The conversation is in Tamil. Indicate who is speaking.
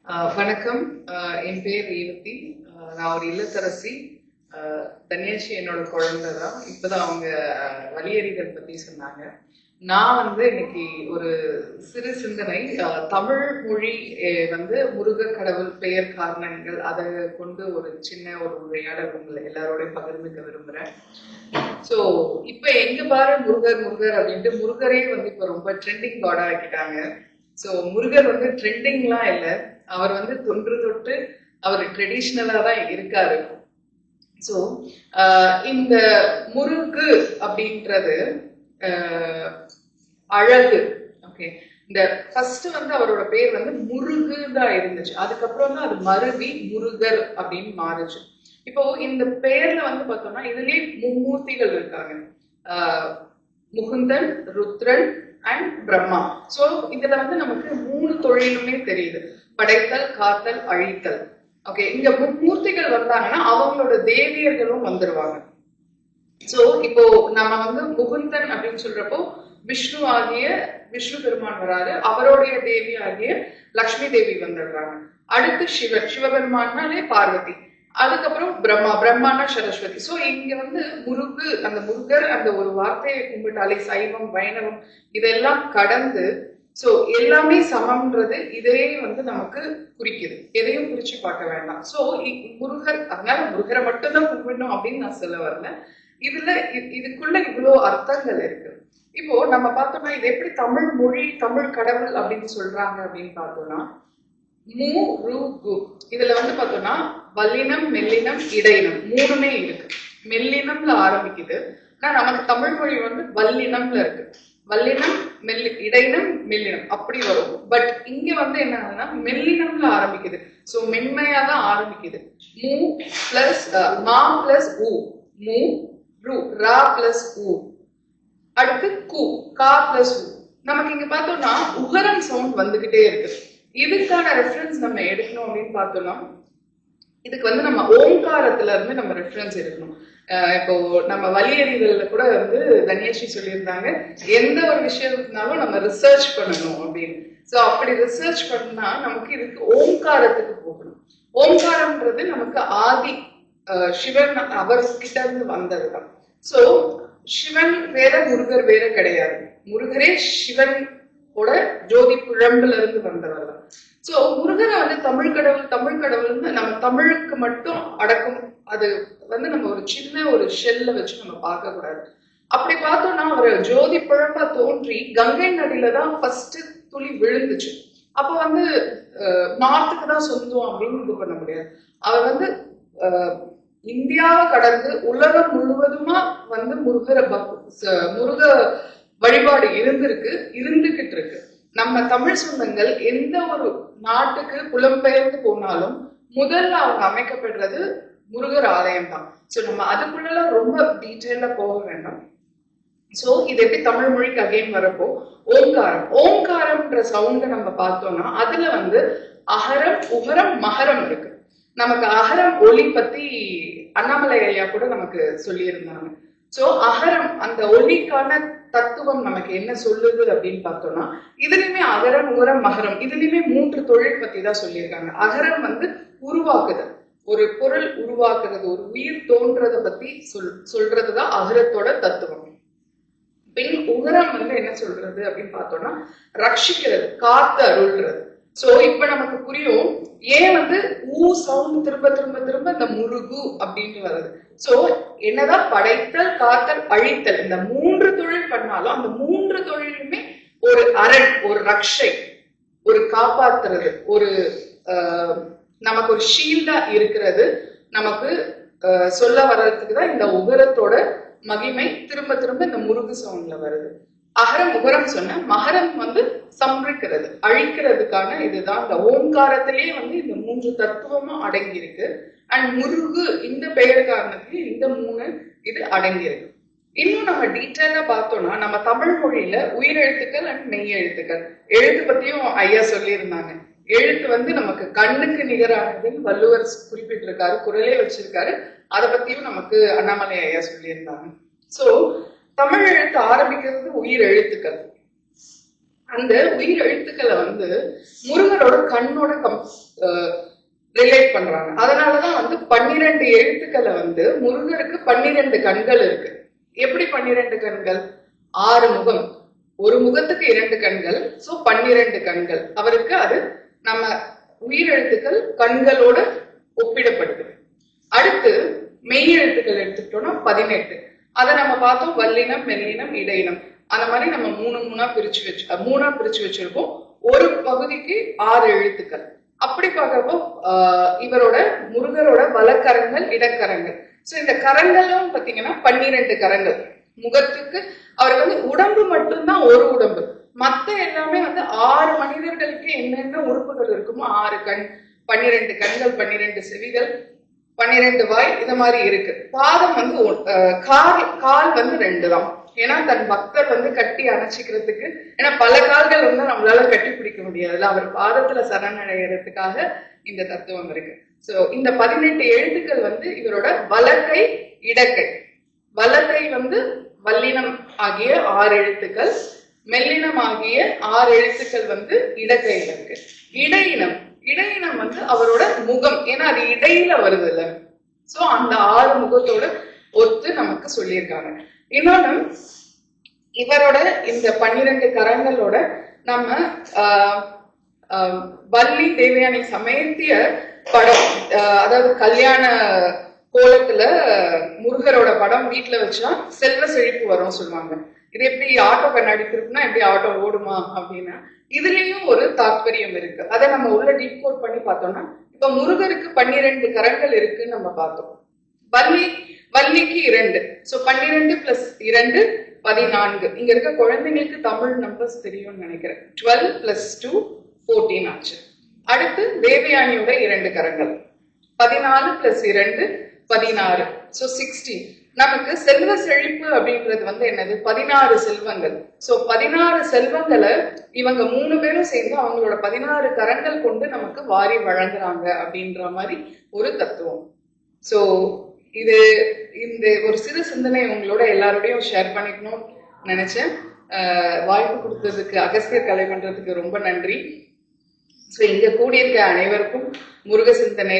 Speaker 1: வணக்கம். என் பேர் ரேவதி. நான் ஒரு இல்லத்தரசி. தன்யாஷி என்னோட குழந்தை தான். இப்போதான் அவங்க வலியறிதல் பற்றி சொன்னாங்க. நான் இன்னைக்கு ஒரு சிறு சிந்தனை, தமிழ் மொழி முருகர் கடவுள் பெயர் காரணங்கள் அதை கொண்டு ஒரு சின்ன ஒரு உரையாடல் உங்களை எல்லாரோடையும் பகிர்ந்துக்க விரும்புகிறேன். ஸோ இப்போ எங்க பாரு முருகர் முருகர் அப்படின்ட்டு முருகரே இப்போ ரொம்ப ட்ரெண்டிங் கார்டா ஆக்கிட்டாங்க. ஸோ முருகர் ட்ரெண்டிங்லாம் இல்லை, அவர் தொன்று தொட்டு அவர் ட்ரெடிஷ்னலா தான் இருக்காரு. ஸோ இந்த முருகு அப்படின்றது அழகு. ஓகே, இந்த ஃபர்ஸ்ட் அவரோட பேர் முருகு தான் இருந்துச்சு. அதுக்கப்புறம் தான் அது மருவி முருகர் அப்படின்னு மாறுச்சு. இப்போ இந்த பெயர்ல பார்த்தோம்னா இதுலயே மும்மூர்த்திகள் இருக்காங்க. முகுந்தன், ருத்ரன் அண்ட் பிரம்மா. சோ இதுல நமக்கு 3 தொழிலுமே தெரியுது: படைத்தல், காத்தல், அழித்தல். ஓகே, இங்க மும்மூர்த்திகள் வந்தாங்கன்னா அவங்களோட தேவியர்களும் வந்துருவாங்க. சோ இப்போ நம்ம முகுந்தன் அப்படின்னு சொல்றப்போ விஷ்ணு பெருமான் வராரு, அவருடைய தேவி ஆகிய லக்ஷ்மி தேவி வந்துடுறாங்க. அடுத்து சிவபெருமானாலே பார்வதி, அதுக்கப்புறம் பிரம்மானா சரஸ்வதி. சோ இங்க முருகு, அந்த முருகர் அந்த ஒரு வார்த்தையை கும்பிட்டாலே சைவம் வைணவம் இதெல்லாம் கடந்து சோ எல்லாமே சமம்ன்றது இதையே நமக்கு குறிக்குது. எதையும் குறிச்சு பார்க்க வேண்டாம். சோ முருகர், அதனால முருகரை மட்டும்தான் கும்பிடணும் அப்படின்னு நான் சொல்ல வரல. இதுக்குள்ள இவ்வளவு அர்த்தங்கள் இருக்கு. இப்போ நம்ம பார்த்தோம்னா இது எப்படி தமிழ் மொழி தமிழ் கடவுள் அப்படின்னு சொல்றாங்க அப்படின்னு பார்த்தோம்னா இதுல பார்த்தோம்னா வல்லினம், மெல்லினம், இடையினம் மூணுமே இருக்கு. மெல்லினம்ல ஆரம்பிக்குது. நமக்கு தமிழ் மொழி வல்லினம்ல இருக்கு. வல்லினம், இடையினம், மெல்லினம் அப்படி வரும். பட் இங்க என்னன்னா மெல்லினம்ல ஆரம்பிக்குது. சோ மென்மையா தான் ஆரம்பிக்குது. மூ பிளஸ் மா பிளஸ் ஊ, மூ ரு, ரா பிளஸ் ஊ, அடுத்து கு, கா பிளஸ் ஊ. நமக்கு இங்க பார்த்தோம்னா உகரம் சவுண்ட் வந்துகிட்டே இருக்கு. இதுக்கான ரெஃபரன்ஸ் நம்ம எடுக்கணும் அப்படின்னு பார்த்தோம்னா இதுக்கு நம்ம ஓங்காரத்துல இருந்து நம்ம ரெஃபரன்ஸ் எடுக்கணும். இப்போ நம்ம வலியறிதல்ல கூட தன்யாஷி சொல்லியிருந்தாங்க, எந்த ஒரு விஷயத்தினாலும் நம்ம ரிசர்ச் பண்ணணும் அப்படின்னு. ஸோ அப்படி ரிசர்ச் பண்ணா நமக்கு இதுக்கு ஓங்காரத்துக்கு போகணும். ஓங்காரம்ன்றது நமக்கு ஆதி சிவன் அவர்கிட்ட இருந்து வந்ததுதான். ஸோ சிவன் வேற முருகர் வேற கிடையாது. முருகரே சிவன் ஜோதி பிழம்புல இருந்து வந்தவர் தான். சோ முருகரை தமிழ் கடவுள் நம்ம தமிழுக்கு மட்டும் அடக்கும். அது நம்ம ஒரு சின்ன ஒரு ஷெல்ல வச்சு நம்ம பார்க்க கூடாது. அப்படி பார்த்தோம்னா அவர் ஜோதி பிழம்பா தோன்றி கங்கை நதியில தான் ஃபர்ஸ்ட் துளி விழுந்துச்சு. அப்போ நார்த்துக்கு தான் சொந்தம் அப்படின்னு இது பண்ண முடியாது. அவர் இந்தியாவை கடந்து உலகம் முழுவதுமா முருக வழிபாடு இருந்துகிட்டு இருக்கு. நம்ம தமிழ் சொந்தங்கள் எந்த ஒரு நாட்டுக்கு புலம்பெயர்ந்து போனாலும் முதல்ல அவங்க அமைக்கப்படுறது முருகர் ஆலயம் தான். சோ நம்ம அதுக்குள்ள ரொம்ப டீட்டெயிலா போக வேண்டாம். சோ இது எப்படி தமிழ் மொழிக்கு அகைன் வரப்போ ஓங்காரம்ன்ற சவுண்ட நம்ம பார்த்தோம்னா அதுல அகரம், உகரம், மகரம் இருக்கு. நமக்கு அகரம் ஒலி பத்தி அண்ணாமலை ஐயா கூட நமக்கு சொல்லியிருந்தாங்க. சோ அகரம் அந்த ஒலிக்கான தத்துவம் நமக்கு என்ன சொல்லுது அப்படின்னு பார்த்தோம்னா இதுலயுமே அகரம், உகரம், மகரம் இதுலயுமே 3 தொழில் பத்தி தான் சொல்லியிருக்காங்க. அகரம் உருவாக்குதல், ஒரு பொருள் உருவாக்குறது, ஒரு உயிர் தோன்றதை பத்தி சொல்றதுதான் அகரத்தோட தத்துவம். பின் உகரம் என்ன சொல்றது அப்படின்னு பார்த்தோம்னா ரட்சிக்கிறது, காத்து அருள்றது. சோ இப்ப நமக்கு புரியும் ஏன் ஊ சவுண்ட் திரும்ப திரும்ப திரும்ப இந்த முருகு அப்படின்னு வருது. சோ என்னதான் படைத்தல், காத்தல், அழித்தல் இந்த 3 தொழில் பண்ணாலும் அந்த 3 தொழிலுமே ஒரு அரண், ஒரு ரக்ஷை, ஒரு காப்பாத்துறது, ஒரு நமக்கு ஒரு ஷீல்டா இருக்கிறது நமக்கு சொல்ல வர்றதுக்கு தான் இந்த உகரத்தோட மகிமை திரும்ப திரும்ப இந்த முருகு சவுண்ட்ல வருது. அகரம், உகரம் சொன்ன மகரம் சம்ரிக்கிறது, அழிக்கிறதுக்கான இதுதான். இந்த ஓங்காரத்திலேயே இந்த 3 தத்துவமும் அடங்கி இருக்கு. அண்ட் முருகு இந்த பெயர் காரணத்துக்கு இந்த 3 இது அடங்கி இருக்கு. இன்னும் நம்ம டீட்டெயிலா பார்த்தோம்னா நம்ம தமிழ் மொழியில உயிரெழுத்துக்கள் அண்ட் மெய் எழுத்துக்கள், எழுத்து பத்தியும் ஐயா சொல்லியிருந்தாங்க. எழுத்து நமக்கு கண்ணுக்கு நிகரானதுன்னு வள்ளுவர் குறிப்பிட்டிருக்காரு, குரலே வச்சிருக்காரு. அதை பத்தியும் நமக்கு அண்ணாமலை ஐயா சொல்லியிருந்தாங்க. சோ தமிழ் எழுத்து ஆரம்பிக்கிறது உயிர் எழுத்துக்கள். அந்த உயிர் எழுத்துக்களை வந்து முருகனோட கண்ணோட ரிலேட் பண்றாங்க. அதனாலதான் வந்து 12 எழுத்துக்களை வந்து முருகருக்கு 12 கண்கள் இருக்கு. எப்படி 12 கண்கள்? 6 முகம், ஒரு முகத்துக்கு 2 கண்கள், சோ 12 கண்கள். அவருக்கு அது நம்ம உயிரெழுத்துக்கள் கண்களோட ஒப்பிடப்படுது. அடுத்து மெய் எழுத்துக்கள் எடுத்துக்கிட்டோம்னா 18. அதை நம்ம பார்த்தோம், வல்லினம், மெல்லினம், இடையினம். அந்த மாதிரி நம்ம மூணா பிரிச்சு வச்சிருக்கோம். ஒரு பகுதிக்கு 6 எழுத்துக்கள். அப்படி பார்க்கப்போ இவரோட முருகரோட வலக்கரங்கள், இடக்கரங்கள். சோ இந்த கரங்களும் பாத்தீங்கன்னா 12 கரங்கள். முகத்துக்கு அவருக்கு வந்து உடம்பு மட்டும்தான் ஒரு உடம்பு, மத்த எல்லாமே வந்து 6 மனிதர்களுக்கு என்னென்ன உறுப்புகள் இருக்குமோ 6 கண், 12 கண்கள், 12 செவிகள், 12 வாய், இந்த மாதிரி இருக்கு. பாதம் வந்து கால் வந்து 2 தான். ஏன்னா தன் பக்தர் வந்து கட்டி அணைச்சிக்கிறதுக்கு, ஏன்னா பல கால்கள் வந்து நம்மளால கட்டி பிடிக்க முடியாதுல்ல, அவர் பாதத்துல சரணடைகிறதுக்காக இந்த தத்துவம் இருக்கு. சோ இந்த 18 எழுத்துக்கள் வந்து இவரோட வலக்கை, இடக்கை. வலக்கை வந்து வல்லினம் ஆகிய 6 எழுத்துக்கள், மெல்லினம் ஆகிய 6 எழுத்துக்கள் வந்து இடக்கையில இருக்கு. இடையினம் வந்து அவரோட முகம், ஏன்னா அது இடையில வருது இல்ல, சோ அந்த 6 முகத்தோட ஒத்து நமக்கு சொல்லியிருக்காங்க. இன்னொன்னு, இவரோட இந்த 12 கரங்களோட நம்ம வள்ளி தேவயானி சமேத்திய படம், அதாவது கல்யாண கோலத்துல முருகரோட படம் வீட்டுல வச்சா செல்வ செழிப்பு வரும் சொல்லுவாங்க. இது எப்படி ஆட்டோ கண்ணாடி திருப்பினா எப்படி ஆட்டோ ஓடுமா அப்படின்னா, இதுலயும் ஒரு தாற்பயம் இருக்கு. அதை நம்ம உள்ள டீப் கோட் பண்ணி பார்த்தோம்னா, இப்ப முருகருக்கு 12 கரங்கள் இருக்குன்னு நம்ம பார்த்தோம். வள்ளிக்கு 2, சோ 12 + 2 14. இங்க இருக்க குழந்தைங்களுக்கு தமிழ் நம்பர்ஸ் தெரியும்னு நினைக்கிறேன். 12 + 2 14 ஆச்சு. அடுத்து தேவயானியோட 2 கரங்கள், 14 + 2 16, சோ 16. நமக்கு செல்வ செழிப்பு அப்படின்றது வந்து என்னது? 16 செல்வங்கள். சோ 16 செல்வங்களை இவங்க 3 பேரும் சேர்ந்து அவங்களோட 16 கரங்கள் கொண்டு நமக்கு வாரி வழங்குறாங்க அப்படின்ற மாதிரி ஒரு தத்துவம். சோ இது இந்த ஒரு சிறு சிந்தனை உங்களோட எல்லாரோடையும் ஷேர் பண்ணிக்கணும்னு நினைச்சேன். வாய்ப்பு கொடுத்ததுக்கு அகஸ்தியர் கலைமன்றத்துக்கு ரொம்ப நன்றி. சோ இங்க கூடியிருக்க அனைவருக்கும் முருக சிந்தனை